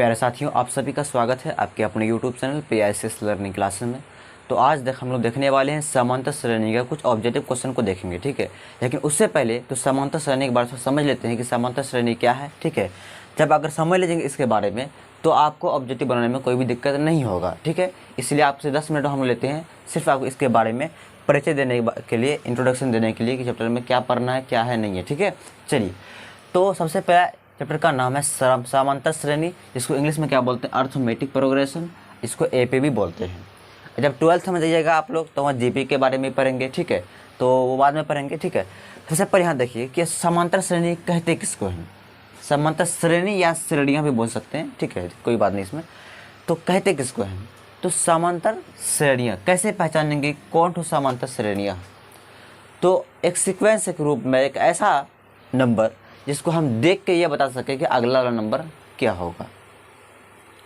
प्यारे साथियों, आप सभी का स्वागत है आपके अपने YouTube channel PICS learning classes में। तो आज हम लोग देखने वाले हैं समांतर श्रेणी का कुछ ऑब्जेक्टिव क्वेश्चन को देखेंगे, ठीक है। लेकिन उससे पहले तो समांतर श्रेणी के बारे में समझ लेते हैं कि समांतर श्रेणी क्या है, ठीक है। जब अगर समझ लेंगे इसके बारे में तो आपको ऑब्जेक्टिव बनाने में कोई भी दिक्कत नहीं होगा, ठीक है। इसलिए आपसे 10 मिनट हम लेते हैं सिर्फ आपको इसके बारे में परिचय देने के लिए, इंट्रोडक्शन देने के लिए कि चैप्टर में क्या पढ़ना है क्या है नहीं है, ठीक है। चलिए, तो सबसे पहला चैप्टर का नाम है समांतर श्रेणी, जिसको इंग्लिश में क्या बोलते हैं, अर्थमेटिक प्रोग्रेशन, इसको AP भी बोलते हैं। जब 12th में जाइएगा आप लोग तो वहाँ GP के बारे में पढ़ेंगे, ठीक है। तो वो बाद में पढ़ेंगे, ठीक है। सबसे पहले यहाँ देखिए कि समांतर श्रेणी कहते किसको हैं। समांतर श्रेणी या श्रेणियाँ भी बोल सकते हैं, ठीक है, कोई बात नहीं इसमें। तो कहते किसको हैं, तो समांतर श्रेणियाँ कैसे पहचानेंगे, कौन हो समांतर श्रेणियाँ। तो एक सीक्वेंस के रूप में एक ऐसा नंबर जिसको हम देख के ये बता सकें कि अगला वाला नंबर क्या होगा,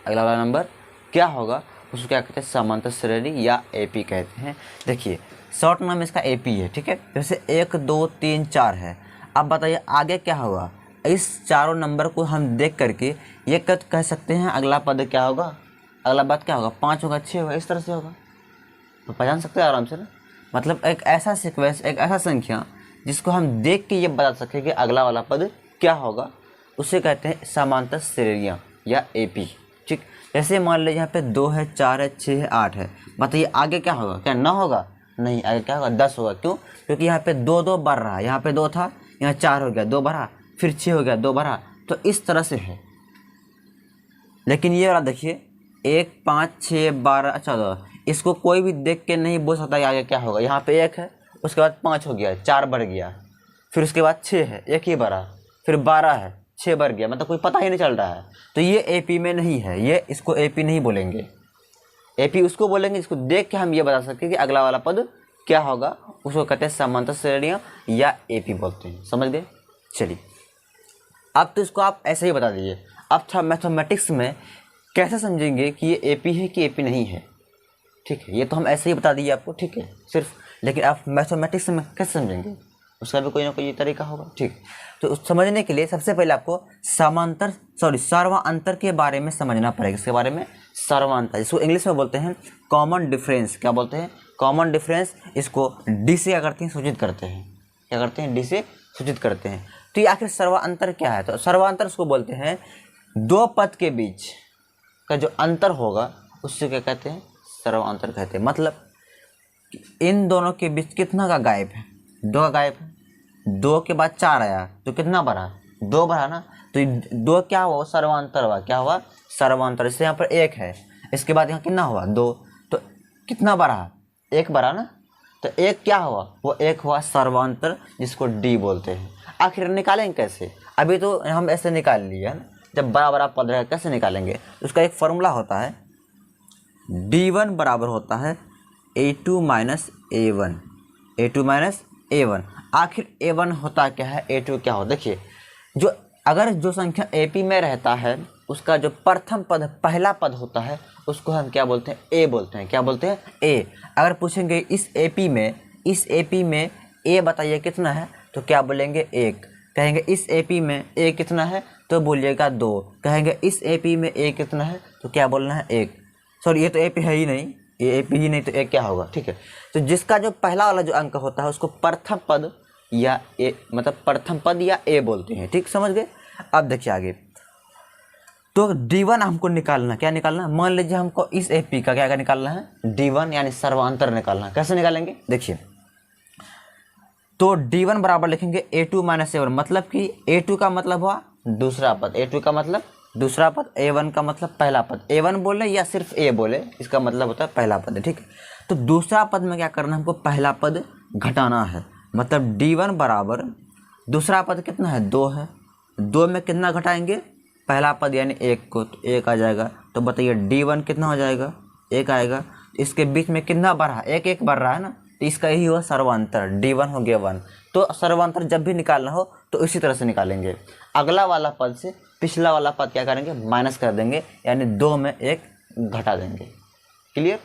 अगला वाला नंबर क्या होगा, उसको क्या कहते हैं, समांतर श्रेणी या AP कहते हैं। देखिए, शॉर्ट नाम इसका AP है, ठीक है। जैसे 1 2 3 4 है। अब बताइए आगे क्या होगा। इस चारों नंबर को हम देख करके ये कह सकते हैं अगला पद क्या होगा, अगला पद क्या होगा, 5 होगा, 6 होगा, इस तरह से होगा। तो पहचान सकते हैं आराम से ना। मतलब एक ऐसा सीक्वेंस, एक ऐसा संख्या जिसको हम देख के ये बता सकें कि अगला वाला पद क्या होगा, उसे कहते हैं समांतर श्रेणियाँ या AP, ठीक। जैसे मान लीजिए यहाँ पे 2 है, 4 है, 6 है, 8 है। बताइए आगे क्या होगा, क्या 9 होगा, नहीं, आगे क्या होगा, 10 होगा। क्यों, क्योंकि यहाँ पे 2 2 बढ़ रहा है, यहाँ पे 2 था, यहाँ 4 हो गया, 2 बढ़ा, फिर 6 हो गया, 2 बढ़ा, तो इस तरह से है। लेकिन ये वाला देखिए 1 5 6 12 14, इसको कोई भी देख के नहीं बोल सकता आगे क्या होगा। यहाँ पे 1 है, उसके बाद 5 हो गया, 4 बढ़ गया, फिर उसके बाद 6 है, 1 ही बढ़ा, फिर 12 है, 6 बढ़ गया, मतलब कोई पता ही नहीं चल रहा है। तो ये AP में नहीं है, ये इसको AP नहीं बोलेंगे। AP उसको बोलेंगे जिसको देख के हम ये बता सकते हैं कि अगला वाला पद क्या होगा, उसको कहते हैं समांतर श्रेणियाँ या AP बोलते हैं। समझ गए। चलिए, अब तो इसको आप ऐसे ही बता दीजिए। अब था मैथमेटिक्स में कैसे समझेंगे कि ये AP है कि AP नहीं है, ठीक है। ये तो हम ऐसे ही बता दिए आपको, ठीक है, सिर्फ। लेकिन आप मैथमेटिक्स में कैसे समझेंगे, उसका भी कोई ना कोई तरीका होगा, ठीक। तो उस समझने के लिए सबसे पहले आपको सर्वांतर के बारे में समझना पड़ेगा। इसके बारे में सर्वांतर, इसको इंग्लिश में बोलते हैं कॉमन डिफरेंस। क्या बोलते हैं, कॉमन डिफरेंस। इसको D से क्या करते हैं, सूचित करते हैं। क्या करते हैं, D से सूचित करते हैं। तो ये आखिर सर्वांतर क्या है, तो सर्वांतर उसको बोलते हैं दो पद के बीच का जो अंतर होगा उससे क्या कहते हैं, सर्वांतर कहते हैं। मतलब इन दोनों के बीच कितना का गायब है, 2 का गायब है। 2 के बाद 4 आया तो कितना बढ़ा, 2 बढ़ा ना। तो 2 क्या हुआ, सर्वांतर हुआ। क्या हुआ, सर्वांतर। जैसे यहाँ पर 1 है, इसके बाद यहाँ कितना हुआ, 2, तो कितना बढ़ा, 1 बढ़ा ना। तो 1 क्या हुआ, वो 1 हुआ सर्वांतर, जिसको D बोलते हैं। आखिर निकालेंगे कैसे, अभी तो हम ऐसे निकाल लिए है ना। जब बड़ा बड़ा पद रहेगा कैसे निकालेंगे, उसका एक फॉर्मूला होता है, D1 बराबर होता है A2 minus A1, A2 minus A1। आखिर A1 होता क्या है, A2 क्या हो। देखिए, अगर जो संख्या AP में रहता है उसका जो प्रथम पद, पहला पद होता है, उसको हम क्या बोलते हैं, A बोलते हैं। क्या बोलते हैं, A। अगर पूछेंगे इस AP में A बताइए कितना है, तो क्या बोलेंगे, 1। कहेंगे इस AP में A कितना है, तो बोलिएगा 2। कहेंगे इस AP में A कितना है, तो क्या बोलना है, 1। सॉरी, ये तो AP है ही नहीं, ये AP ही नहीं, तो A क्या होगा, ठीक है। तो जिसका जो पहला वाला जो अंक होता है उसको प्रथम पद या A, मतलब प्रथम पद या A बोलते हैं, ठीक। समझ गए। अब देखिए आगे, तो D1 हमको निकालना, क्या निकालना, मान लीजिए हमको इस AP का क्या निकालना है, D1 यानी सर्वांतर निकालना। कैसे निकालेंगे, देखिए, तो D1 बराबर लिखेंगे A2 माइनस A1। मतलब कि A2 का मतलब हुआ दूसरा पद, A2 का मतलब दूसरा पद, A1 का मतलब पहला पद। A1 बोले या सिर्फ A बोले, इसका मतलब होता है पहला पद, ठीक है। तो दूसरा पद में क्या करना है, हमको पहला पद घटाना है। मतलब D1 बराबर दूसरा पद कितना है, 2 है। 2 में कितना घटाएंगे, पहला पद यानी 1 को, तो 1 आ जाएगा। तो बताइए D1 कितना हो जाएगा, 1 आएगा। इसके बीच में कितना बढ़ा, 1 1 बढ़ रहा है ना, तो इसका यही हुआ सर्वांतर, D1 हो गया 1। तो सर्वांतर जब भी निकालना हो तो इसी तरह से निकालेंगे। अगला वाला पद से पिछला वाला पद क्या करेंगे, माइनस कर देंगे, यानी 2 में 1 घटा देंगे। क्लियर।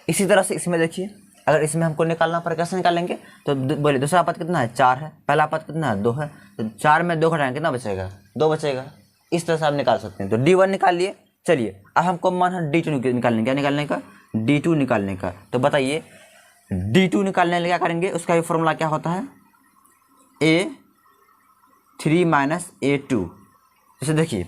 इसी तरह से इसमें देखिए, अगर इसमें हमको निकालना पड़े कैसे निकालेंगे, तो बोलिए दूसरा पद कितना है, 4 है, पहला पद कितना है, 2 है। तो 4 में 2 घटाएंगे कितना बचेगा, 2 बचेगा। इस तरह से आप निकाल सकते हैं। तो D1 निकाल लिए। चलिए अब हमको मन है D2 निकालने, क्या निकालने का, D2 निकालने का। तो बताइए D2 निकालने के लिए क्या करेंगे, उसका भी फॉर्मूला क्या होता है, A3 माइनस A2। जैसे देखिए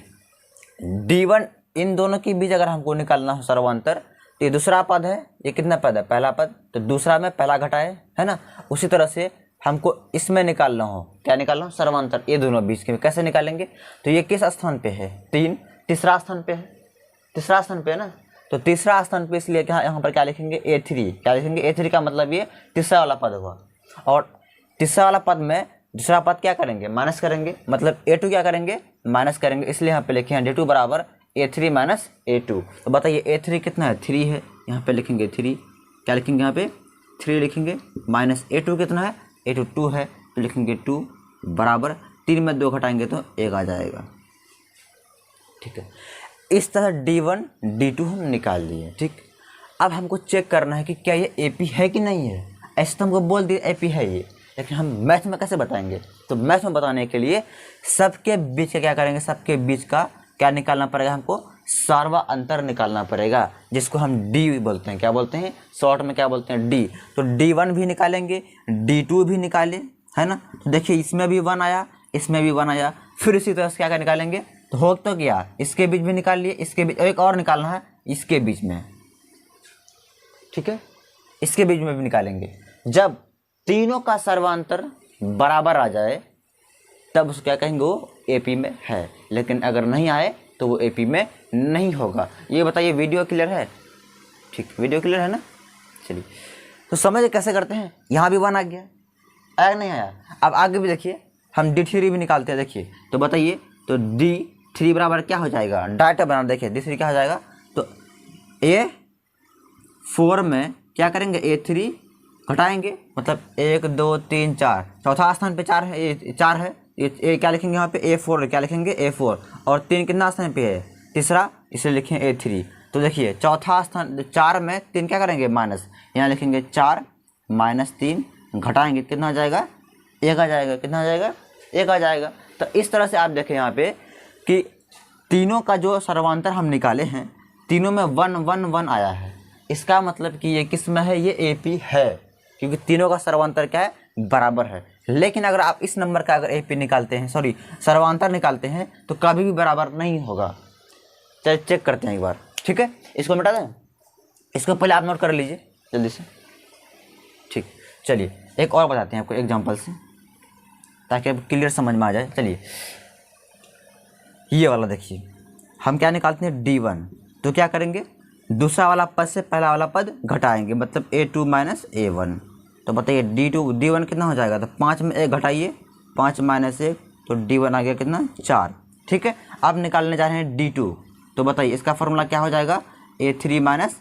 D1 इन दोनों के बीच अगर हमको निकालना हो सर्वांतर, तो ये दूसरा पद है, ये कितना पद है, पहला पद, तो दूसरा में पहला घटाए, है ना। उसी तरह से हमको इसमें निकालना हो, क्या निकालना हो, सर्वांतर, ये दोनों बीच के कैसे निकालेंगे। तो ये किस स्थान पे है, 3, तीसरा स्थान पे है, तीसरा स्थान पे है ना। तो तीसरा स्थान पे इसलिए क्या यहाँ पर क्या लिखेंगे, A3, क्या लिखेंगे, A3 का मतलब ये तीसरा वाला पद हुआ। और तीसरा वाला पद में दूसरा पद क्या करेंगे, माइनस करेंगे, मतलब A2 क्या करेंगे, माइनस करेंगे, इसलिए यहाँ पे लिखे हैं D2 बराबर A3 माइनस A2। तो बताइए A3 कितना है, 3 है, यहाँ पे लिखेंगे 3, क्या लिखेंगे यहाँ पे 3 लिखेंगे, माइनस A2 कितना है, A2 2 है, तो लिखेंगे 2 बराबर 3 में 2 घटाएंगे तो 1 आ जाएगा। ठीक है, इस तरह D1 D2 हम निकाल लिए। ठीक, अब हमको चेक करना है कि क्या ये AP है कि नहीं है। ऐसे तो हमको बोल दिए AP है ये, लेकिन हम मैथ में कैसे बताएंगे। तो मैथ में बताने के लिए सबके बीच का क्या करेंगे, सबके बीच का क्या निकालना पड़ेगा, हमको सार्वा अंतर निकालना पड़ेगा, जिसको हम D बोलते हैं, क्या बोलते हैं, शॉर्ट में क्या बोलते हैं, D। तो D1 भी निकालेंगे, D2 भी निकालें, है ना। तो देखिए इसमें भी 1 आया, इसमें भी 1 आया, फिर इसी तरह से क्या निकालेंगे, तो हो तो क्या, इसके बीच भी निकाल लिए, इसके बीच एक और निकालना है, इसके बीच में, ठीक है, इसके बीच में भी निकालेंगे। जब तीनों का सर्वांतर बराबर आ जाए तब उसको क्या कहेंगे, वो AP में है, लेकिन अगर नहीं आए तो वो AP में नहीं होगा। ये बताइए वीडियो क्लियर है, ठीक, वीडियो क्लियर है ना। चलिए तो समझ कैसे करते हैं, यहाँ भी 1 आ गया, आया नहीं आया। अब आगे भी देखिए हम D3 भी निकालते हैं, देखिए तो बताइए, तो D3 बराबर क्या हो जाएगा, डाटा बना, देखिए D3 क्या हो जाएगा, तो A4 में क्या करेंगे, A3 घटाएंगे, मतलब 1 2 3 4, चौथा स्थान पे 4 है, 4 है, ये क्या लिखेंगे यहाँ पे A4, क्या लिखेंगे A4, और 3 कितना स्थान पे है, तीसरा, इसलिए लिखें A3। तो देखिए चौथा स्थान 4 में 3 क्या करेंगे, माइनस, यहाँ लिखेंगे 4 माइनस 3, घटाएंगे कितना आ जाएगा, 1 आ जाएगा, कितना आ जाएगा, 1 आ जाएगा। तो इस तरह से आप देखें यहाँ पे कि तीनों का जो सर्वांतर हम निकाले हैं, तीनों में 1 1 1 आया है। इसका मतलब कि ये किस में है, ये AP है, क्योंकि तीनों का सर्वांतर क्या है, बराबर है। लेकिन अगर आप इस नंबर का अगर AP निकालते हैं, सॉरी सर्वांतर निकालते हैं, तो कभी भी बराबर नहीं होगा। चलिए चेक करते हैं एक बार, ठीक है, इसको मिटा दें, इसको पहले आप नोट कर लीजिए जल्दी से। ठीक, चलिए एक और बताते हैं आपको एग्जाम्पल से, ताकि अब क्लियर समझ में आ जाए। चलिए ये वाला देखिए, हम क्या निकालते हैं, D1, तो क्या करेंगे, दूसरा वाला पद से पहला वाला पद घटाएंगे, मतलब A2 माइनस A1। तो बताइए D1 कितना हो जाएगा, तो 5 में 1 घटाइए, 5 माइनस 1, तो D1 आ गया कितना, 4। ठीक है, अब निकालने जा रहे हैं D2, तो बताइए इसका फॉर्मूला क्या हो जाएगा, A3 माइनस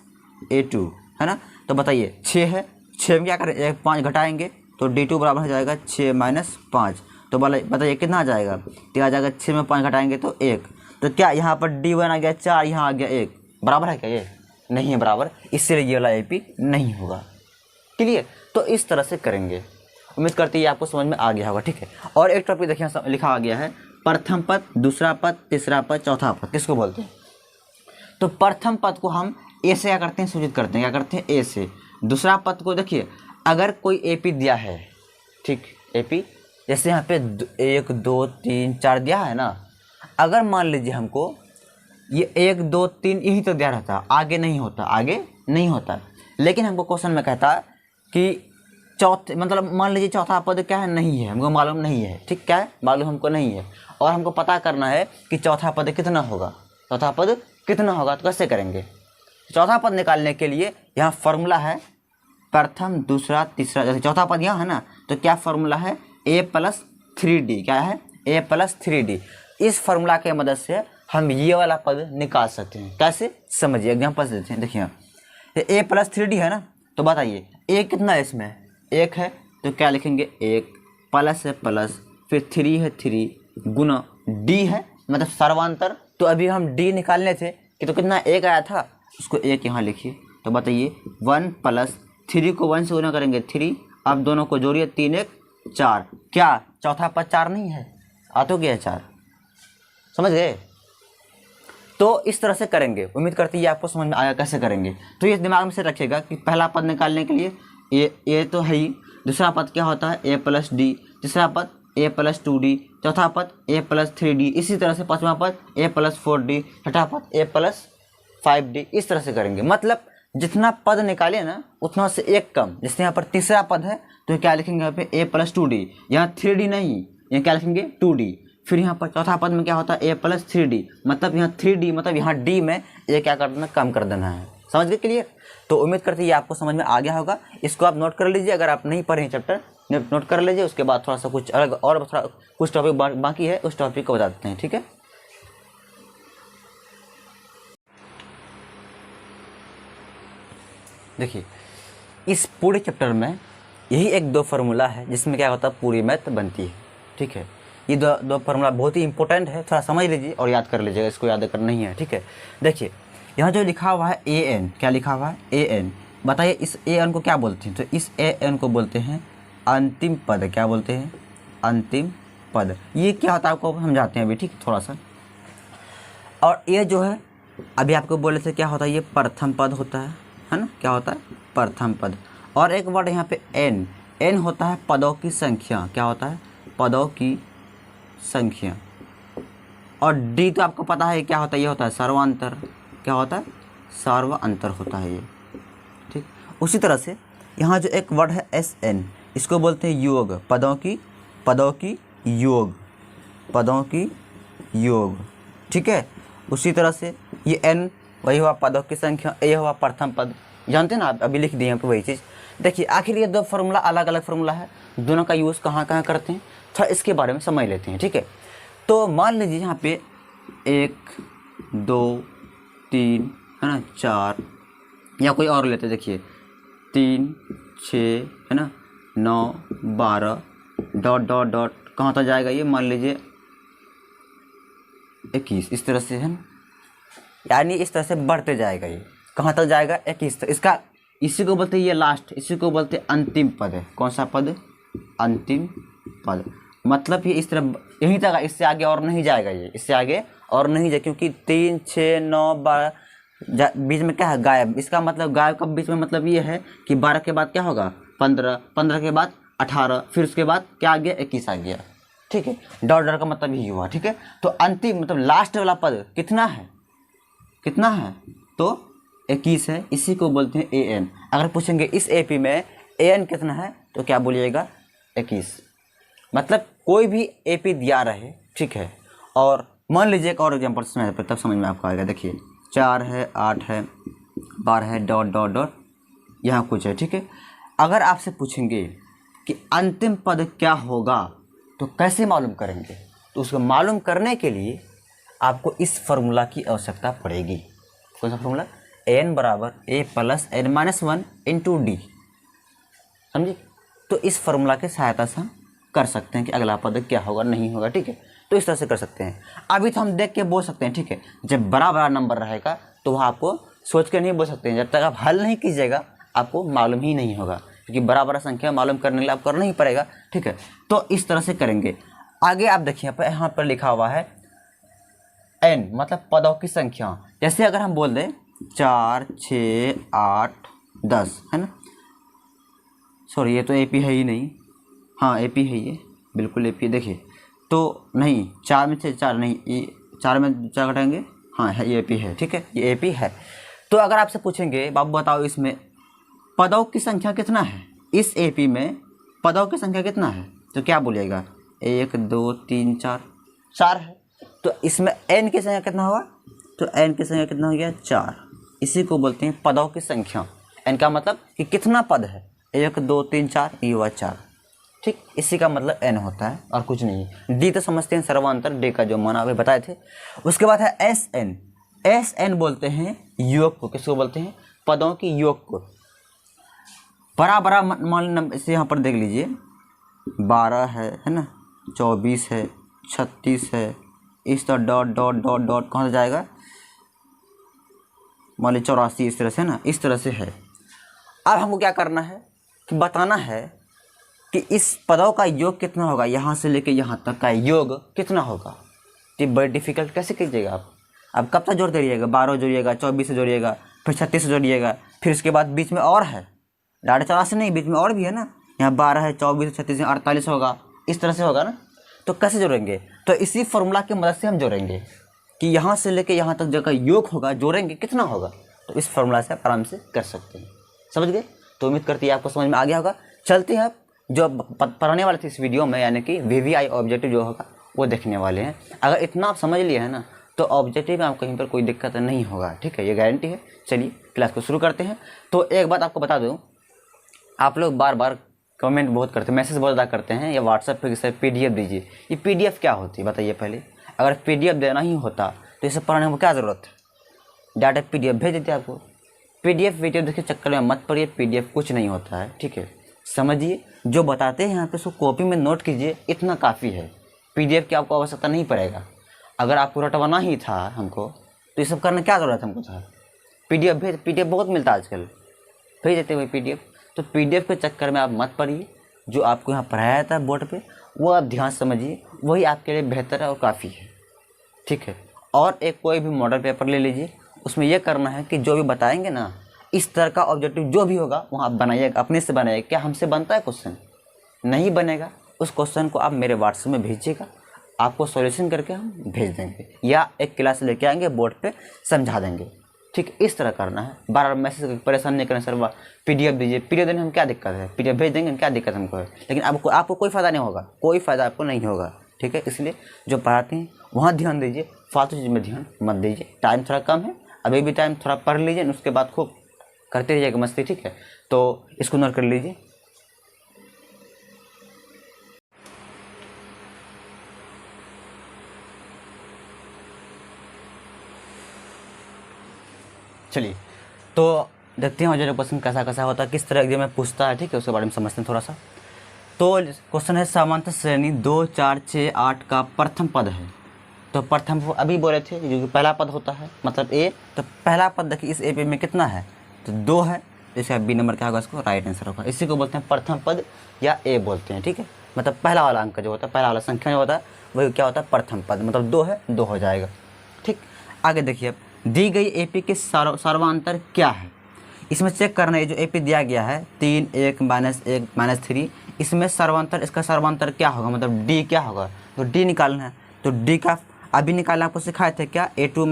A2, है ना। तो बताइए 6 है, 6 में क्या करें, 1 5 घटाएंगे, तो D2 बराबर हो जाएगा 6 माइनस 5। तो बताइए कितना आ जाएगा, तो आ जाएगा 6 में 5 घटाएंगे तो 1। तो क्या यहाँ पर D1 आ गया 4, यहाँ आ गया 1, बराबर है क्या, ये नहीं है बराबर, इससे ये वाला AP नहीं होगा। क्लियर, तो इस तरह से करेंगे। उम्मीद करती है आपको समझ में आ गया होगा। ठीक है, और एक टॉपिक देखिए लिखा आ गया है, प्रथम पद, दूसरा पद, तीसरा पद, चौथा पद किसको बोलते हैं। तो प्रथम पद को हम A से क्या करते हैं, सूचित करते हैं, क्या करते हैं, A से। दूसरा पद को देखिए, अगर कोई AP दिया है, ठीक, AP जैसे यहाँ पे 1 2 3 4 दिया है ना, अगर मान लीजिए हमको ये 1 2 3 यही तो दिया रहता, आगे नहीं होता, आगे नहीं होता। लेकिन हमको क्वेश्चन में कहता है कि चौथे, मतलब मान लीजिए चौथा पद क्या है, नहीं है, हमको मालूम नहीं है, ठीक, क्या है मालूम हमको नहीं है, और हमको पता करना है कि चौथा पद कितना होगा, चौथा पद कितना होगा। तो कैसे करेंगे, चौथा पद निकालने के लिए यहाँ फॉर्मूला है, प्रथम दूसरा तीसरा, जैसे चौथा पद यहाँ है ना, तो क्या फॉर्मूला है, A + 3D, क्या है, A + 3D। इस फॉर्मूला के मदद से हम ये वाला पद निकाल सकते हैं। कैसे, समझिए एग्जाम्पल देते हैं। देखिए A + 3D है ना, तो बताइए A कितना है, इसमें 1 है, तो क्या लिखेंगे, 1 प्लस है प्लस, फिर 3 है 3, गुना D है, मतलब सर्वांतर। तो अभी हम D निकालने थे कि तो कितना 1 आया था, उसको 1 यहाँ लिखिए। तो बताइए 1 + 3 को 1 से गुना करेंगे 3, अब दोनों को जोड़िए, 3 1 4, क्या चौथा पद 4 नहीं है, आ तो गया 4, समझ गए। तो इस तरह से करेंगे। उम्मीद करती है आपको समझ में आया कैसे करेंगे। तो ये दिमाग में से रखिएगा कि पहला पद निकालने के लिए ए तो है ही, दूसरा पद क्या होता है a प्लस डी, तीसरा पद a प्लस 2d, चौथा पद a प्लस 3d, इसी तरह से पाँचवा पद a प्लस 4d, छठा पद a प्लस 5d। इस तरह से करेंगे। मतलब जितना पद निकाले ना उतना से एक कम। जैसे यहाँ पर तीसरा पद है तो क्या लिखेंगे यहाँ पे a प्लस 2d, यहाँ 3d नहीं, यहाँ क्या लिखेंगे 2d। फिर यहाँ पर चौथा पद में क्या होता है a प्लस 3d, मतलब यहाँ 3d, मतलब यहाँ d में ये क्या कर देना, कम कर देना है। समझ गए क्लियर? तो उम्मीद करते हैं ये आपको समझ में आ गया होगा। इसको आप नोट कर लीजिए, अगर आप नहीं पढ़े चैप्टर नोट कर लीजिए। उसके बाद थोड़ा सा कुछ अलग और थोड़ा कुछ टॉपिक बाकी है, उस टॉपिक को बता देते हैं। ठीक है, देखिए इस पूरे चैप्टर में यही एक दो फार्मूला है जिसमें क्या होता है, पूरी मैथ बनती है। ठीक है, ये दो फार्मूला बहुत ही इंपॉर्टेंट है, थोड़ा समझ लीजिए और याद कर लीजिएगा, इसको याद करना नहीं है। ठीक है, देखिए यहाँ जो लिखा हुआ है ए एन, क्या लिखा हुआ है ए एन, बताइए इस ए एन को क्या बोलते हैं? तो इस ए एन को बोलते हैं अंतिम पद। क्या बोलते हैं? अंतिम पद। ये क्या होता है आपको समझाते हैं अभी, ठीक थोड़ा सा। और ये जो है अभी आपको बोले थे क्या होता है, ये प्रथम पद होता है ना, क्या होता है प्रथम पद। और एक वर्ड यहाँ पे एन, एन होता है पदों की संख्या। क्या होता है? पदों की संख्या। और डी तो आपको पता है क्या होता है, ये होता है सर्वांतर। क्या होता है? सर्वांतर होता है ये। ठीक, उसी तरह से यहाँ जो एक वर्ड है एस एन, इसको बोलते हैं योग, पदों की योग, पदों की योग। ठीक है, उसी तरह से ये एन वही हुआ पदों की संख्या, ए हुआ प्रथम पद। जानते हैं ना आप, अभी लिख दिए आपको वही चीज़। देखिए आखिर ये दो फार्मूला अलग अलग फार्मूला है, दोनों का यूज़ कहाँ कहाँ करते हैं, थोड़ा इसके बारे में समझ लेते हैं। ठीक है, तो मान लीजिए यहाँ पे 1 2 3 है ना, 4, या कोई और लेते, देखिए 3 6 है ना, 9 12 डॉट डॉट डॉट, कहाँ तक जाएगा ये, मान लीजिए 21। इस तरह से है ना, यानी इस तरह से बढ़ते जाएगा ये, कहाँ तक जाएगा 21 तक। इसका इसी को बोलते हैं ये लास्ट, इसी को बोलते हैं अंतिम पद है। कौन सा पद? अंतिम पद। मतलब ये इस तरह यहीं तक, इससे आगे और नहीं जाएगा ये, इससे आगे और नहीं जाए, क्योंकि 3 6 9 12 बीच में क्या है, गायब। इसका मतलब गायब का बीच में मतलब ये है कि 12 के बाद क्या होगा 15, 15 के बाद 18, फिर उसके बाद क्या आ गया 21 आ गया। ठीक है, डॉट डॉट का मतलब यही हुआ। ठीक है, तो अंतिम मतलब लास्ट वाला पद कितना है, कितना है? तो 21 है, इसी को बोलते हैं ए एन। अगर पूछेंगे इस एपी में ए एन कितना है तो क्या बोलिएगा 21। मतलब कोई भी एपी दिया रहे, ठीक है। और मान लीजिए एक और एग्जाम्पल सुना पर तब समझ में आपको आएगा। देखिए 4 है, 8 है, 12 है, डॉट डॉट डॉट, यहाँ कुछ है। ठीक है, अगर आपसे पूछेंगे कि अंतिम पद क्या होगा तो कैसे मालूम करेंगे, तो उसको मालूम करने के लिए आपको इस फार्मूला की आवश्यकता पड़ेगी। कौन सा फार्मूला? एन बराबर A plus N minus 1 into D. समझिए, तो इस फार्मूला के सहायता से हम कर सकते हैं कि अगला पद क्या होगा, नहीं होगा। ठीक है, तो इस तरह से कर सकते हैं। अभी तो हम देख के बोल सकते हैं, ठीक है। जब बड़ा बड़ा नंबर रहेगा तो वहाँ आपको सोच के नहीं बोल सकते हैं। जब तक आप हल नहीं कीजिएगा आपको मालूम ही नहीं होगा, क्योंकि बड़ा बड़ा संख्या मालूम करने के लिए आपको करना ही पड़ेगा। ठीक है, तो इस तरह से करेंगे। आगे आप देखिए यहाँ पर लिखा हुआ है एन, मतलब पदों की संख्या। जैसे अगर हम बोल दें 4 6 8 10, है ना, सॉरी ये तो एपी है ही नहीं, हाँ एपी है ये, बिल्कुल एपी। देखिए तो नहीं, 4 में से 4 नहीं, ये 4 में 4 घटाएंगे, हाँ है ये एपी है। ठीक है, ये एपी है। तो अगर आपसे पूछेंगे बाबू बताओ इसमें पदों की संख्या कितना है, इस एपी में पदों की संख्या कितना है, तो क्या बोलिएगा 1 2 3 4, 4 है। तो इसमें एन की संख्या कितना हुआ, तो एन की संख्या कितना हो गया 4। इसी को बोलते हैं पदों की संख्या। एन का मतलब कि कितना पद है, 1 2 3 4, ये हुआ 4। ठीक, इसी का मतलब एन होता है और कुछ नहीं। डी तो समझते हैं सर्वांतर, डी का जो माना अभी बताए थे। उसके बाद है एस एन। एस एन बोलते हैं योग को। किसको बोलते हैं? पदों की योग को। बड़ा बड़ा मान नंबर से यहाँ पर देख लीजिए 12 है ना, 24 है, 36 है, इस तरह डॉट डॉट डॉट डॉट कहाँ से जाएगा, मान लीजिए 84, इस तरह से ना, इस तरह से है। अब हमको क्या करना है कि बताना है कि इस पदों का योग कितना होगा, यहाँ से लेके यहाँ तक का योग कितना होगा। ये बड़ी डिफिकल्ट कैसे कीजिएगा आप, अब कब तक जोड़ते रहिएगा, 12 जोड़िएगा, 24 से जोड़िएगा, फिर 36 से जोड़िएगा, फिर उसके बाद बीच में और है, डायरेक्ट 84 नहीं, बीच में और भी है ना, यहाँ 12 है, 24 है, 36 है, 48 होगा, इस तरह से होगा ना। तो कैसे जोड़ेंगे, तो इसी फॉर्मूला की मदद से हम जोड़ेंगे कि यहाँ से लेके यहाँ तक जगह योग होगा, जोड़ेंगे कितना होगा, तो इस फॉर्मूला से आप आराम से कर सकते हैं। समझ गए? तो उम्मीद करती है आपको समझ में आ गया होगा। चलते हैं अब जो पढ़ाने वाले थे इस वीडियो में, यानी कि VVI ऑब्जेक्टिव जो होगा वो देखने वाले हैं। अगर इतना आप समझ लिए हैं ना, तो ऑब्जेक्टिव में आपको कहीं पर कोई दिक्कत नहीं होगा, ठीक है, ये गारंटी है। चलिए क्लास को शुरू करते हैं। तो एक बात आपको बता दूँ, आप लोग बार बार कमेंट बहुत करते हैं, मैसेज बहुत ज़्यादा करते हैं, या व्हाट्सएप पे सर PDF दीजिए। ये PDF क्या होती है बताइए पहले? अगर PDF देना ही होता तो इसे पढ़ने में क्या ज़रूरत है, डायरेक्ट PDF भेज देते आपको। PDF वीडियो देखिए चक्कर में मत पड़िए, PDF कुछ नहीं होता है, ठीक है। समझिए, जो बताते हैं यहाँ पे उसको कॉपी में नोट कीजिए, इतना काफ़ी है। PDF की आपको आवश्यकता नहीं पड़ेगा। अगर आपको रटवाना ही था हमको, तो ये सब करने क्या ज़रूरत है हमको था। PDF भेज, PDF बहुत मिलता है आजकल, भेज देते हुए PDF। तो PDF के चक्कर में आप मत पड़िए। जो आपको यहाँ पढ़ाया था बोर्ड पे, वो आप ध्यान समझिए, वही आपके लिए बेहतर है और काफ़ी है, ठीक है। और एक कोई भी मॉडल पेपर ले लीजिए, उसमें यह करना है कि जो भी बताएंगे ना, इस तरह का ऑब्जेक्टिव जो भी होगा वहाँ आप बनाइएगा, अपने से बनाइएगा। क्या हमसे बनता है क्वेश्चन? नहीं बनेगा, उस क्वेश्चन को आप मेरे व्हाट्सएप में भेजिएगा, आपको सॉल्यूशन करके हम भेज देंगे, या एक क्लास लेके आएंगे, बोर्ड पे समझा देंगे, ठीक। इस तरह करना है। बार बार मैसेज परेशान नहीं करना, सर PDF दीजिए। PDF देने में क्या दिक्कत है, PDF भेज देंगे, क्या दिक्कत हमको है। लेकिन आपको कोई फ़ायदा नहीं होगा, कोई फ़ायदा आपको नहीं होगा, ठीक है। इसलिए जो पढ़ाते हैं वहाँ ध्यान दीजिए, फालतू चीज़ में ध्यान मत दीजिए। टाइम थोड़ा कम है, अभी भी टाइम थोड़ा पढ़ लीजिए, उसके बाद खूब करते रहिएगा मस्ती, ठीक है। तो इसको नोट कर लीजिए। चलिए तो देखते हैं ऑब्जेक्टिव क्वेश्चन कैसा होता है, किस तरह एग्जाम में पूछता है, ठीक है, उसके बारे में समझते हैं थोड़ा सा। तो क्वेश्चन है, समांतर श्रेणी 2, 4, 6, 8 का प्रथम पद है। तो प्रथम अभी बोले थे जो कि पहला पद होता है, मतलब A। तो पहला पद देखिए इस A पे में कितना है, तो 2 है, तो इसका B नंबर क्या होगा, इसको राइट आंसर होगा। इसी को बोलते हैं प्रथम पद या A बोलते हैं, ठीक है। मतलब पहला वाला अंक जो होता है, पहला वाला संख्या जो होता है वही क्या होता है, प्रथम पद। मतलब 2 है, 2 हो जाएगा, ठीक। आगे देखिए, अब दी गई AP के सर्वांतर क्या है, इसमें चेक करना है। जो AP दिया गया है 3, 1, -1, -3, इसमें सर्वांतर, इसका सर्वांतर क्या होगा, मतलब D क्या होगा, तो D निकालना है। तो D का अभी निकालना आपको सिखाए थे क्या, A2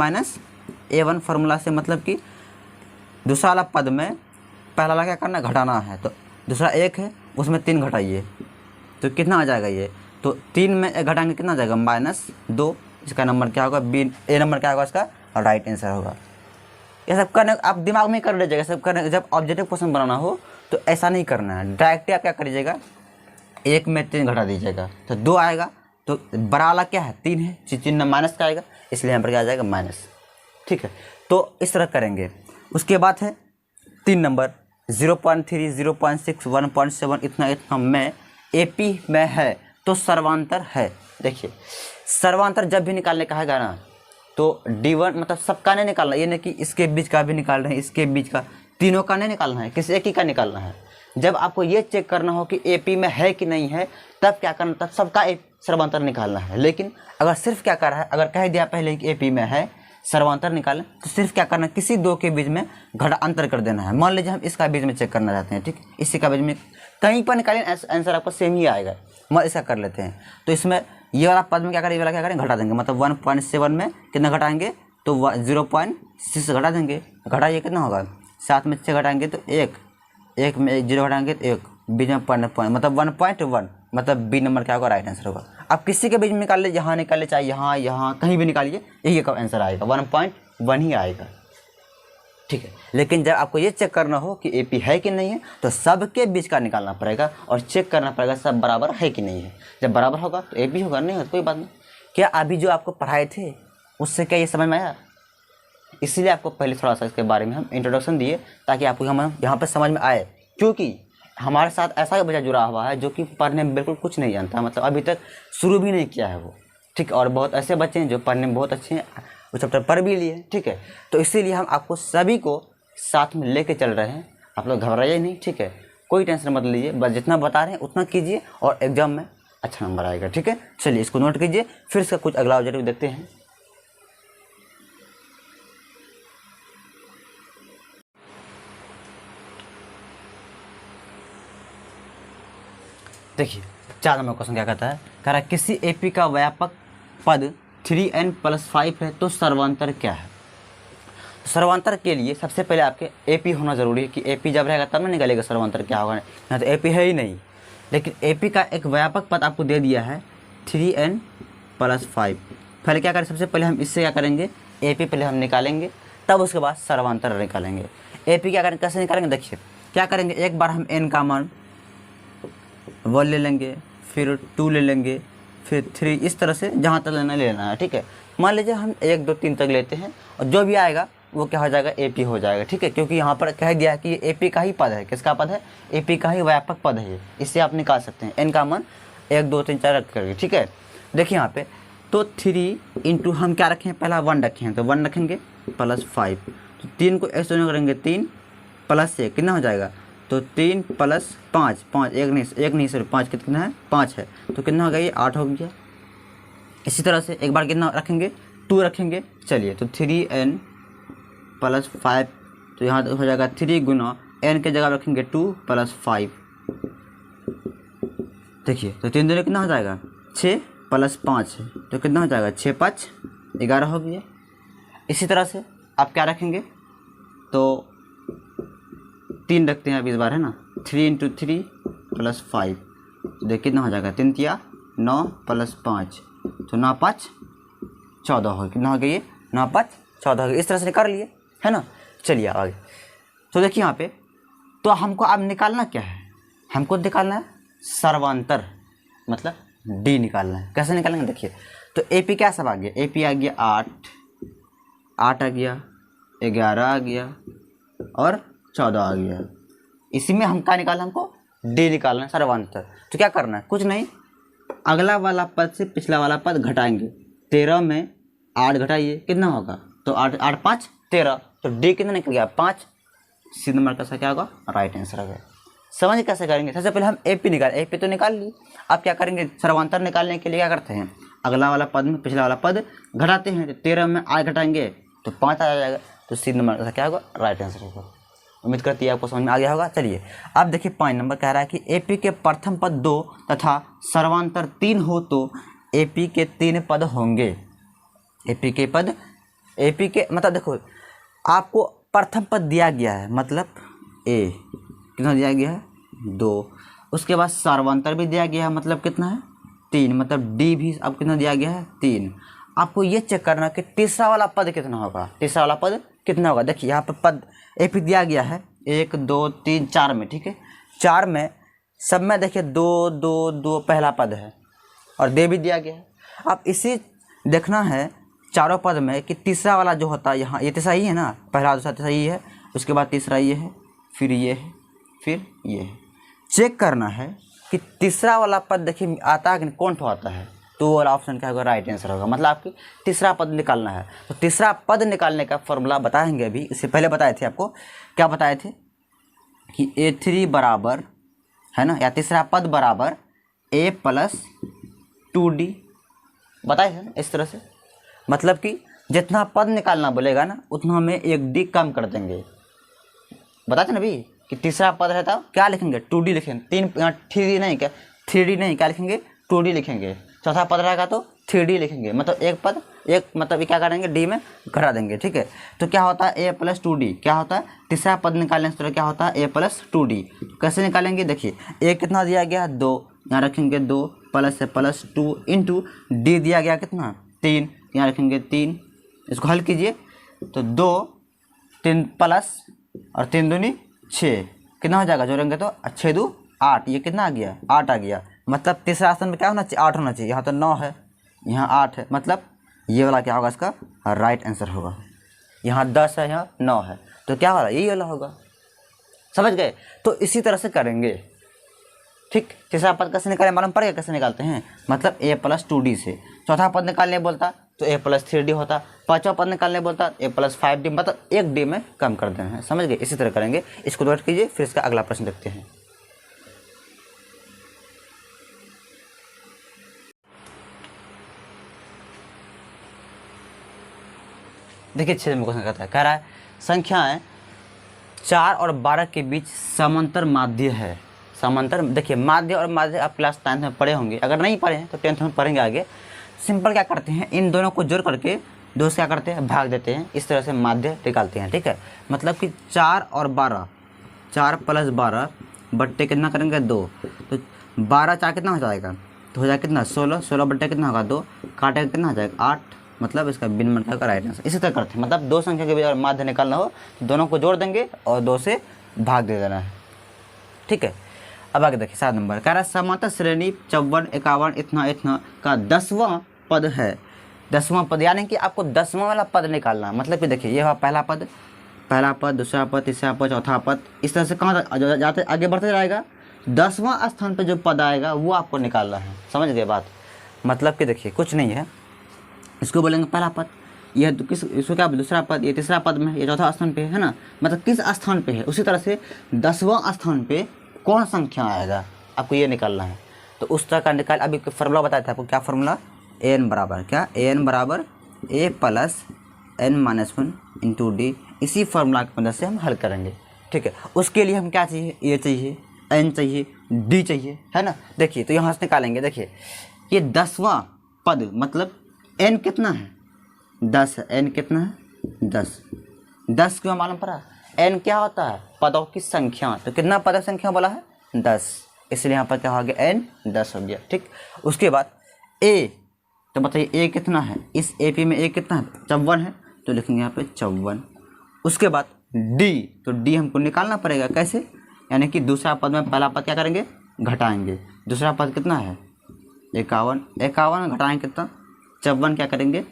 - A1 फार्मूला से, मतलब कि दूसरा वाला पद में पहला वाला क्या करना है, घटाना है। तो दूसरा 1 है, उसमें 3 घटाइए, तो कितना आ जाएगा ये, तो 3 में 1 घटाएंगे कितना आ जाएगा, -2। इसका नंबर क्या होगा, A नंबर क्या होगा, इसका राइट आंसर होगा। ये सब करने आप दिमाग में कर लीजिएगा, सब करने। जब ऑब्जेक्टिव क्वेश्चन बनाना हो तो ऐसा नहीं करना है, डायरेक्ट आप क्या करिएगा, 1 में 3 घटा दीजिएगा, तो 2 आएगा। तो बड़ा वाला क्या है, 3 है, चिन्ह माइनस का आएगा, इसलिए यहाँ पर क्या आ जाएगा, माइनस, ठीक है। तो इस तरह करेंगे। उसके बाद है 3 नंबर 0.3, 0.6, 1.7, इतना में AP में है, तो सर्वांतर है। देखिए, सर्वांतर जब भी निकालने का है ना, तो D1 मतलब सबका नहीं निकालना, ये नहीं कि इसके बीच का भी निकाल रहे हैं, इसके बीच का, तीनों का नहीं निकालना है, किसी एक ही का निकालना है। जब आपको ये चेक करना हो कि AP में है कि नहीं है, तब क्या करना, तब सबका सर्वांतर निकालना है। लेकिन अगर सिर्फ क्या कर रहा है, अगर कह दिया पहले कि AP में है, सर्वांतर निकालें, तो सिर्फ क्या करना है, किसी 2 के बीच में घटा अंतर कर देना है। मान लीजिए हम इसका बीच में चेक करना चाहते हैं, ठीक, इसी का बीच में कहीं पर निकालें, आंसर आपको सेम ही आएगा। मान इसका कर लेते हैं, तो इसमें ये वाला पद में क्या करें, ये वाला क्या करें, घटा देंगे। मतलब 1.7 में कितना घटाएंगे, तो 0.6 घटा देंगे। घटाइए कितना होगा, 7 में 6 घटाएंगे तो 1, 1 में 0 घटाएंगे तो 1, बीच में पॉइंट, मतलब 1.1, मतलब B नंबर क्या होगा, राइट आंसर होगा। आप किसी के बीच में निकाल लीजिए, यहाँ निकालिए, चाहे यहाँ कहीं भी निकालिए, यही का आंसर आएगा, 1.1 ही आएगा, ठीक है। लेकिन जब आपको ये चेक करना हो कि AP है कि नहीं है, तो सबके बीच का निकालना पड़ेगा और चेक करना पड़ेगा सब बराबर है कि नहीं है। जब बराबर होगा तो AP होगा, नहीं होगा तो कोई बात नहीं। क्या अभी जो आपको पढ़ाए थे उससे क्या ये समझ में आया? इसीलिए आपको पहले थोड़ा सा इसके बारे में हम इंट्रोडक्शन दिए, ताकि आपको यहाँ पर समझ में आए। क्योंकि हमारे साथ ऐसा ही बच्चा जुड़ा हुआ है जो कि पढ़ने में बिल्कुल कुछ नहीं जानता, मतलब अभी तक शुरू भी नहीं किया है वो, ठीक। और बहुत ऐसे बच्चे हैं जो पढ़ने में बहुत अच्छे हैं, वो चैप्टर पढ़ भी लिए, ठीक है। तो इसीलिए हम आपको सभी को साथ में लेके चल रहे हैं, आप लोग घबराइए नहीं, ठीक है। कोई टेंशन मत लीजिए, बस जितना बता रहे हैं उतना कीजिए और एग्जाम में अच्छा नंबर आएगा, ठीक है। चलिए इसको नोट कीजिए, फिर इसका कुछ अगला ऑब्जेक्टिव देखते हैं। देखिए 4 नंबर क्वेश्चन क्या कहता है, कह रहा है किसी एपी का व्यापक पद 3n+5 है तो सर्वांतर क्या है। सर्वांतर के लिए सबसे पहले आपके एपी होना जरूरी है कि एपी जब रहेगा तब ना निकलेगा सर्वांतर क्या होगा। यहाँ तो एपी है ही नहीं, लेकिन एपी का एक व्यापक पद आपको दे दिया है 3n+5। पहले क्या करें, सबसे पहले हम इससे क्या करेंगे, एपी पहले हम निकालेंगे, तब उसके बाद सर्वांतर निकालेंगे। एपी क्या करेंगे, कैसे निकालेंगे, देखिए क्या करेंगे, एक बार हम n का मान 1 ले लेंगे, फिर 2 ले लेंगे, फिर 3, इस तरह से जहाँ तक लेना है, ठीक है। मान लीजिए हम 1 2 3 तक लेते हैं और जो भी आएगा वो क्या हो जाएगा, एपी हो जाएगा, ठीक है। क्योंकि यहाँ पर कह दिया है कि ये एपी का ही पद है। किसका पद है, एपी का ही व्यापक पद है ये। इससे आप निकाल सकते हैं एन का मान 1 2 3 4 रख करके, ठीक है। देखिए यहाँ पे तो 3 इंटू हम क्या रखें, पहला 1 रखे हैं तो 1 रखेंगे +5, तो 3 को एक से करेंगे 3 + 1 कितना हो जाएगा, तो 3 + 5, 5 एक नहीं सर 5 कितना है, 5 है, तो कितना हो गया, ये 8 हो गया। इसी तरह से एक बार कितना रखेंगे, 2 रखेंगे। चलिए तो 3n+5, तो यहाँ हो जाएगा 3 गुना n के जगह रखेंगे 2 + 5। देखिए तो 3 दूनी कितना हो जाएगा, 6 + 5 है तो कितना हो जाएगा, 6 × 5 = 11 हो गया। इसी तरह से आप क्या रखेंगे, तो 3 रखते हैं अब इस बार, है ना, 3 × 3 + 5, तो देखिए कितना हो जाएगा, 3 × 9 + 5, तो 9 × 5 = 14 हो, कितना हो गया ये, 9 × 5 = 14 हो गया। इस तरह से निकाल लिए, है ना। चलिए आगे, तो देखिए यहाँ पे तो हमको अब निकालना क्या है, हमको निकालना है सर्वांतर, मतलब डी निकालना है। कैसे निकालेंगे, देखिए तो एपी क्या सब आ गया, एपी आ गया 8 आ गया, 11 आ गया और 14 आ गया। इसी में हम क्या निकालना, हमको डी निकालना है सर्वांतर। तो क्या करना है, कुछ नहीं, अगला वाला पद से पिछला वाला पद घटाएंगे। 13 में 8 घटाइए कितना होगा, तो 8 8 × 5 = 13, तो डी कितना निकल गया, 5। सी नंबर का क्या होगा, राइट आंसर होगा। समझ कैसे करेंगे, सबसे पहले हम एपी एपी तो निकाल ली। अब क्या करेंगे, सर्वांतर निकालने के लिए क्या करते हैं, अगला वाला पद में पिछला वाला पद घटाते हैं। तो 13 में 8 घटाएंगे तो 5 आ जाएगा, तो सी नंबर का क्या होगा, राइट आंसर होगा। उम्मीद करती है आपको समझ में आ गया होगा। चलिए अब देखिए 5 नंबर कह रहा है कि एपी के प्रथम पद 2 तथा सर्वांतर 3 हो तो एपी के 3 पद होंगे। एपी के मतलब देखो आपको प्रथम पद दिया गया है, मतलब ए कितना दिया गया है, 2। उसके बाद सर्वांतर भी दिया गया है, मतलब कितना है, 3, मतलब डी भी अब कितना दिया गया है, 3। आपको ये चेक करना कि तीसरा वाला पद कितना होगा, तीसरा वाला पद कितना होगा। देखिए यहाँ पर पद एपी दिया गया है 1 2 3 4 में, ठीक है। 4 में सब में देखिए 2 2 2 पहला पद है और दे भी दिया गया है। अब इसी देखना है चारों पद में कि तीसरा वाला जो होता है, यहाँ ये तीसरा ही है ना, पहला दूसरा तीसरा ही है, उसके बाद तीसरा ये है, फिर ये है, फिर ये है। चेक करना है कि तीसरा वाला पद देखिए आता है कि कौन ठो आता है, तो वो वाला ऑप्शन क्या होगा, राइट आंसर होगा। मतलब आपकी तीसरा पद निकालना है। तो तीसरा पद निकालने का फॉर्मूला बताएंगे अभी, इससे पहले बताए थे आपको, क्या बताए थे कि A3 बराबर है ना, या तीसरा पद बराबर A + 2D बताए थे ना, इस तरह से। मतलब कि जितना पद निकालना बोलेगा ना उतना में 1 D कम कर देंगे। बताते ना अभी कि तीसरा पद रहता है क्या लिखेंगे, 2D लिखेंगे, 3D नहीं, क्या 3D नहीं, क्या लिखेंगे, 2D लिखेंगे। चौथा पद रहेगा तो 3D लिखेंगे, मतलब एक पद एक, मतलब ये क्या करेंगे, डी में घटा देंगे, ठीक है। तो क्या होता है A + 2D, क्या होता है तीसरा पद निकालने से क्या होता है A + 2D। तो कैसे निकालेंगे, देखिए A कितना दिया गया, 2, यहाँ रखेंगे 2 + 2 इंटू डी दिया गया कितना, 3, यहाँ रखेंगे 3, इसको हल कीजिए तो 2 3 प्लस और 3 दूनी 6 कितना हो जाएगा, जोड़ेंगे तो 6 2 8, ये कितना आ गया, 8 आ गया। मतलब तीसरा आसन में क्या होना चाहिए, 8 होना चाहिए। यहाँ तो 9 है, यहाँ 8 है, मतलब ये वाला क्या होगा, इसका राइट आंसर होगा। यहाँ 10 है, यहाँ 9 है, तो क्या होगा, यही वाला होगा। समझ गए। तो इसी तरह से करेंगे, ठीक। तीसरा पद कैसे निकालें, मालूम पड़ गया कैसे निकालते हैं, मतलब A + 2D से। चौथा पद निकालने बोलता तो A + 3D होता। पांचवा पद निकालने बोलता A + 5D, मतलब 1 D में कम कर देना है। समझ गए। इसी तरह करेंगे। इसको नोट कीजिए, फिर इसका अगला प्रश्न देखते हैं। देखिए 6 में क्वेश्चन कहता है, कह रहा है संख्याएं 4 और 12 के बीच समांतर माध्य है। समांतर देखिए माध्य और माध्य आप क्लास 9th में पढ़े होंगे, अगर नहीं पढ़े हैं तो 10th में पढ़ेंगे आगे। सिंपल क्या करते हैं, इन दोनों को जोड़ करके 2 से क्या करते हैं भाग देते हैं, इस तरह से माध्य निकालते हैं। ठीक है, मतलब कि 4 और 12, 4 + 12 बट्टे कितना करेंगे 2, तो 12 4 कितना हो जाएगा, तो हो जाएगा कितना 16, 16 बट्टे कितना होगा 2, काटेगा कितना हो जाएगा 8, मतलब इसका बिन का राइट आंसर। इसी तरह करते हैं, मतलब 2 संख्या के बीच अगर माध्य निकालना हो तो दोनों को जोड़ देंगे और 2 से भाग दे देना है। ठीक है, अब आगे देखिए 7 नंबर कह रहा है समांतर श्रेणी 54, 51 इतना का 10वां पद है। 10वां पद यानी कि आपको 10वां वाला पद निकालना है। मतलब कि देखिए ये हुआ पहला पद, दूसरा पद, तीसरा पद, चौथा पद, इस तरह से कहाँ जाते आगे बढ़ते जाएगा। 10वां स्थान पे जो पद आएगा वो आपको निकालना है। समझ गए बात? मतलब कि देखिए कुछ नहीं है, इसको बोलेंगे पहला पद, यह तो किस इसको क्या दूसरा पद, ये तीसरा पद में, ये चौथा स्थान पे है ना, मतलब किस स्थान पे है। उसी तरह से 10वां स्थान पे कौन संख्या आएगा आपको ये निकालना है। तो उस तरह का निकाल, अभी फार्मूला बताया था आपको, क्या फार्मूला, an बराबर क्या, an बराबर a + n-1 इंटू डी। इसी फार्मूला की मदद से हम हल करेंगे। ठीक है, उसके लिए हम क्या चाहिए, a चाहिए, n चाहिए, d चाहिए, है ना। देखिए तो यहाँ से निकालेंगे, देखिए ये 10वां पद मतलब n कितना है 10 है, n कितना है 10, 10 क्यों मालूम पड़ा, n क्या होता है पदों की संख्या, तो कितना पद संख्या बोला है 10, इसलिए यहाँ पर क्या हो गया n 10 हो गया। ठीक, उसके बाद a, तो बताइए a कितना है, इस AP में a कितना है 54 है, तो लिखेंगे यहाँ पे 54। उसके बाद d, तो d हमको निकालना पड़ेगा कैसे, यानी कि दूसरा पद में पहला पद क्या करेंगे घटाएंगे, दूसरा पद कितना है 51, 51 घटाएंगे कितना 54, क्या करेंगे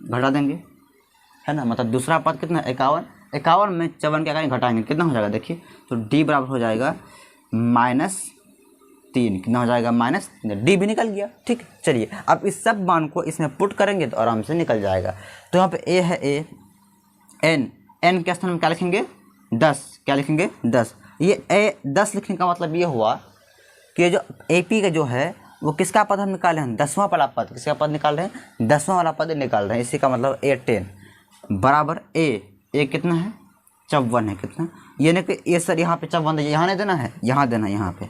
घटा देंगे, है ना। मतलब दूसरा पद कितना 51, 51 में 54 क्या करेंगे घटाएंगे, कितना हो जाएगा देखिए, तो d बराबर हो जाएगा -3, कितना हो जाएगा -3, d भी निकल गया। ठीक, चलिए अब इस सब मान को इसमें पुट करेंगे तो आराम से निकल जाएगा। तो यहाँ पे a है, a, n के स्थान में क्या लिखेंगे 10, क्या लिखेंगे 10। ये a 10 लिखने का मतलब ये हुआ कि जो AP का जो है वो किसका पद हम निकाल रहे हैं, 10वां वाला पद, किसका पद निकाल रहे हैं 10वां वाला पद निकाल रहे हैं। इसी का मतलब a 10 बराबर a कितना है 54 है, कितना ये नहीं कि ये सर यहाँ पे 54 यहाँ नहीं देना है, यहाँ देना है, यहाँ पे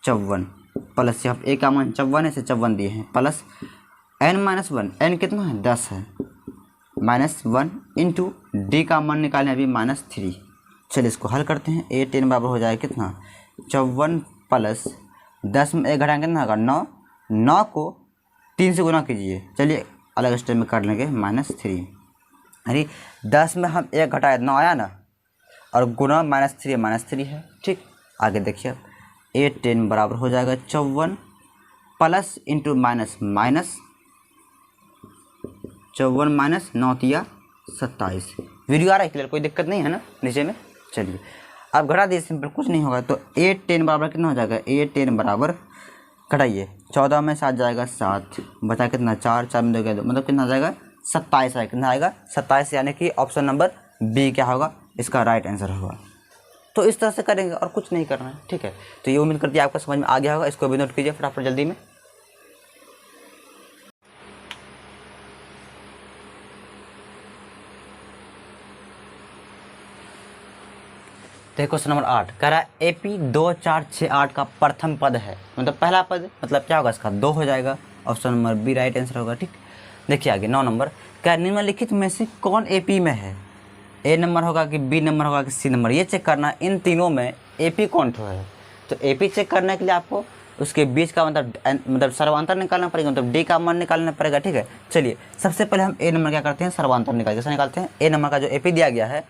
54 प्लस यहाँ पे a का मान 54 है, से 54 दिए हैं, प्लस n-1, n कितना है 10 है, -1 इंटू d का मान निकालें अभी -3। चलिए इसको हल करते हैं, a 10 बराबर हो जाएगा कितना 54 प्लस 10 में 1 घटाएंगे कितना होगा 9, 9 को 3 से गुना कीजिए। चलिए अलग स्टेप में कर लेंगे -3, अरे 10 में हम 1 घटाए 9 आया ना, और गुना -3 है। ठीक, आगे देखिए a 10 बराबर हो जाएगा 54 प्लस इंटू माइनस 9 तिया 27। वीडियो आ रहा है क्लियर, कोई दिक्कत नहीं है ना नीचे में। चलिए अब घटा दिए, सिंपल कुछ नहीं होगा। तो a 10 बराबर कितना हो जाएगा, a 10 बराबर घटाइए 14 में 7 जाएगा 7, बचा कितना 4, 4 में 2 गया 2, मतलब कितना आ जाएगा 27 आएगा, कितना आएगा 27, यानी कि ऑप्शन नंबर बी क्या होगा इसका राइट आंसर होगा। तो इस तरह से करेंगे और कुछ नहीं करना है। ठीक है, तो ये उम्मीद करती है आपको समझ में आ गया होगा। इसको भी नोट कीजिए फटाफट जल्दी में। देखो क्वेश्चन नंबर 8 कह रहा है AP 2 4 6 8 का प्रथम पद है, मतलब पहला पद, मतलब क्या होगा इसका 2 हो जाएगा, option number B right answer होगा। ठीक, देखिए आगे 9 नंबर क्या निम्नलिखित में से कौन AP में है, A नंबर होगा कि B नंबर होगा कि C नंबर, ये चेक करना इन तीनों में AP कौन ठो है। तो AP चेक करने के लिए आपको उसके बीच का मतलब सर्वांतर निकालना पड़ेगा, मतलब D का मान निकालना पड़ेगा। ठीक है, चलिए सबसे पहले हम A नंबर क्या करते हैं सर्वांतर निकाल, कैसे निकालते हैं, A नंबर का जो AP दिया गया है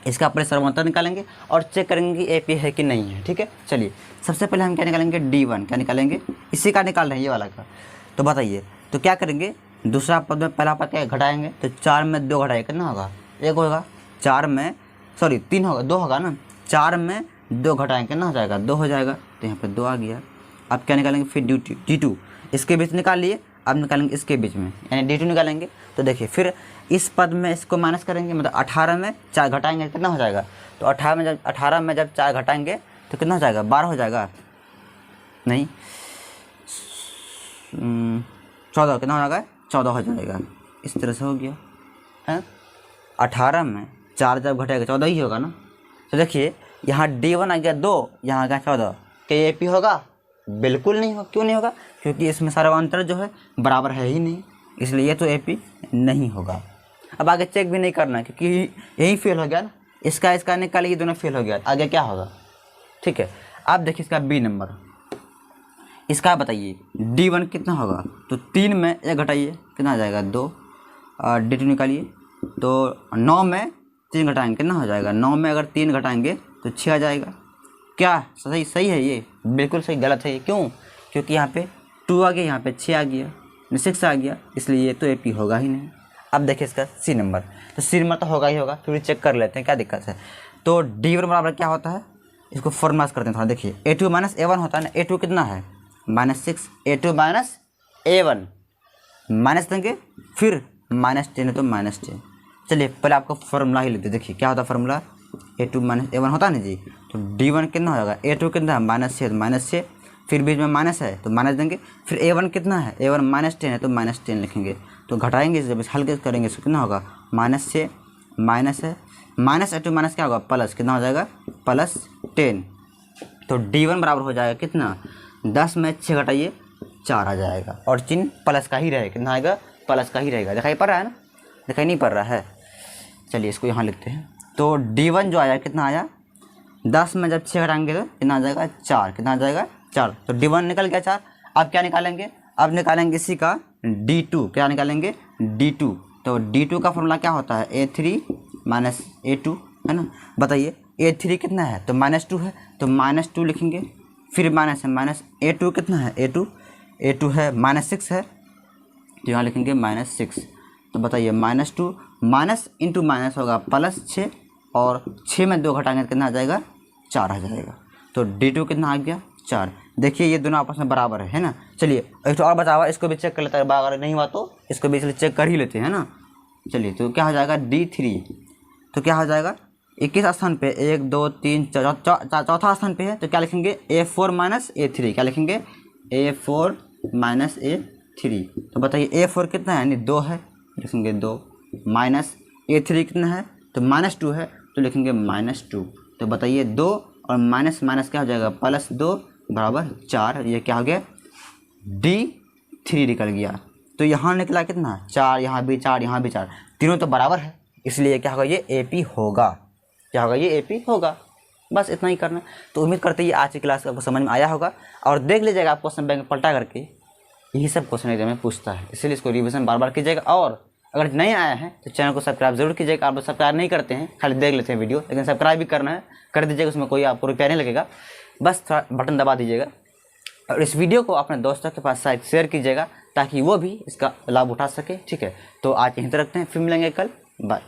इसका अपने सर्वांतर निकालेंगे और चेक करेंगे कि AP है कि नहीं है। ठीक है, चलिए सबसे पहले हम क्या निकालेंगे D1, क्या निकालेंगे इसी का निकाल रहे हैं ये वाला का। तो बताइए तो क्या करेंगे, दूसरा पद में पहला पद क्या घटाएंगे, तो 4 में 2 घटाएंगे कितना होगा 1 होगा, 4 में 3 होगा 2 होगा ना, 4 में 2 घटाएंगे कितना हो जाएगा 2 हो जाएगा, तो यहाँ पे 2 आ गया। अब क्या निकालेंगे फिर D2 इसके बीच निकाल लिए, अब निकालेंगे इसके बीच में यानी D2 निकालेंगे। तो देखिए फिर इस पद में इसको माइनस करेंगे, मतलब 18 में 4 घटाएंगे कितना हो जाएगा, तो 18 में जब 4 घटाएंगे तो कितना हो जाएगा 12 हो जाएगा, नहीं 14, कितना हो जाएगा 14 हो जाएगा। इस तरह से हो गया है, 18 में 4 जब घटेगा 14 ही होगा ना। तो देखिए यहाँ D1 आ गया 2, यहाँ आ गया 14, क्या ये AP होगा? बिल्कुल नहीं होगा। क्यों नहीं होगा? क्योंकि इसमें सारा अंतर जो है बराबर है ही नहीं, इसलिए ये तो AP नहीं होगा। अब आगे चेक भी नहीं करना क्योंकि यही फेल हो गया ना, इसका निकालिए, ये दोनों फेल हो गया, आगे क्या होगा? ठीक है, अब देखिए इसका B नंबर, इसका बताइए D1 कितना होगा? तो 3 में 1 घटाइए, कितना आ जाएगा? 2, और D2 निकालिए, तो 9 में 3 घटाएंगे, कितना हो जाएगा? 9 में अगर 3 घटाएंगे तो 6 आ जाएगा। क्या सही है ये? बिल्कुल सही। गलत है ये। क्यों? क्योंकि यहाँ पे 2 आ गया, यहाँ पे 6 आ गया, 6 आ गया, इसलिए ये तो AP होगा ही नहीं। अब देखिए इसका C नंबर, तो C नंबर तो होगा ही होगा, फिर भी चेक कर लेते हैं क्या दिक्कत है। तो D1 बराबर क्या होता है, इसको फॉर्मूला करते हैं थोड़ा। देखिए A2 माइनस A1 होता है ना, A2 कितना है? -6, A2 माइनस A1 माइनस देंगे, फिर -10 है तो -10। चलिए पहले आपको फार्मूला ही लेते हैं। देखिए क्या होता है फार्मूला, A2 माइनस A1 होता है ना जी, तो D1 कितना हो जाएगा? A2 कितना है? -6, फिर बीच में माइनस है तो माइनस देंगे, फिर A1 कितना है? A1 -10 है तो -10 लिखेंगे, तो घटाएंगे जब हल्के करेंगे तो कितना होगा? -6 माइनस है, माइनस A2 माइनस क्या होगा? प्लस, कितना हो जाएगा? +10। तो D1 बराबर हो जाएगा कितना? 10 में 6 घटाइए 4 आ जाएगा, और चिन्ह प्लस का ही रहेगा, कितना आएगा? प्लस का ही रहेगा। दिखाई पड़ रहा है ना? दिखाई नहीं पड़ रहा है? चलिए इसको यहाँ लिखते हैं। तो D1 जो आया कितना आया? 10 में जब 6 घटाएंगे तो कितना आ जाएगा? 4, कितना आ जाएगा? 4। तो D1 निकल गया 4। अब क्या निकालेंगे? अब निकालेंगे इसी का D2। क्या निकालेंगे? D2। तो D2 का फॉर्मूला क्या होता है? A3 माइनस A2 है ना। बताइए A3 कितना है? तो -2 है, तो -2 लिखेंगे, फिर माइनस है, माइनस A2 कितना है? A2 है -6 है, तो यहाँ लिखेंगे -6। तो बताइए -2 माइनस इंटू माइनस होगा +6, और 6 में 2 घटाएंगे तो कितना आ जाएगा? 4 आ जाएगा। तो D2 कितना आ गया? 4। देखिए ये दोनों आपस में बराबर है ना। चलिए एक तो और बचा हुआ, इसको भी चेक कर लेते हैं, अगर नहीं हुआ तो इसको भी इसलिए चेक कर ही लेते हैं ना। चलिए तो क्या हो जाएगा? D3। तो क्या हो जाएगा? 21 स्थान पे 1 2 3 चौथा स्थान पे है, तो क्या लिखेंगे? A4 minus A3। क्या लिखेंगे? A4 minus A3। तो बताइए A4 कितना है? यानी 2 है, लिखेंगे 2, माइनस A3 कितना है? तो -2 है, तो लिखेंगे -2। तो बताइए 2 और माइनस माइनस क्या हो जाएगा? +2 बराबर 4। ये क्या हो गया? D3 निकल गया। तो यहाँ निकला कितना? 4, यहाँ भी 4, यहाँ भी 4, तीनों तो बराबर है, इसलिए क्या होगा? ये AP होगा। क्या होगा? ये AP होगा। बस इतना ही करना है। तो उम्मीद करते हैं ये आज की क्लास आपको समझ में आया होगा, और देख लीजिएगा आप क्वेश्चन बैंक पलटा करके, यही सब क्वेश्चन एग्जाम में पूछता है, इसलिए इसको रिवीजन बार बार कीजिएगा। और अगर नए आए हैं तो चैनल को सब्सक्राइब जरूर कीजिएगा। आप सब्सक्राइब नहीं करते हैं, खाली देख लेते हैं वीडियो, लेकिन सब्सक्राइब भी करना है, कर दीजिएगा। उसमें कोई आपको रुपया नहीं लगेगा, बस थोड़ा बटन दबा दीजिएगा। और इस वीडियो को अपने दोस्तों के पास शायद शेयर कीजिएगा, ताकि वो भी इसका लाभ उठा सके। ठीक है, तो आज यहीं तक रखते हैं, फिर मिलेंगे कल। बाय।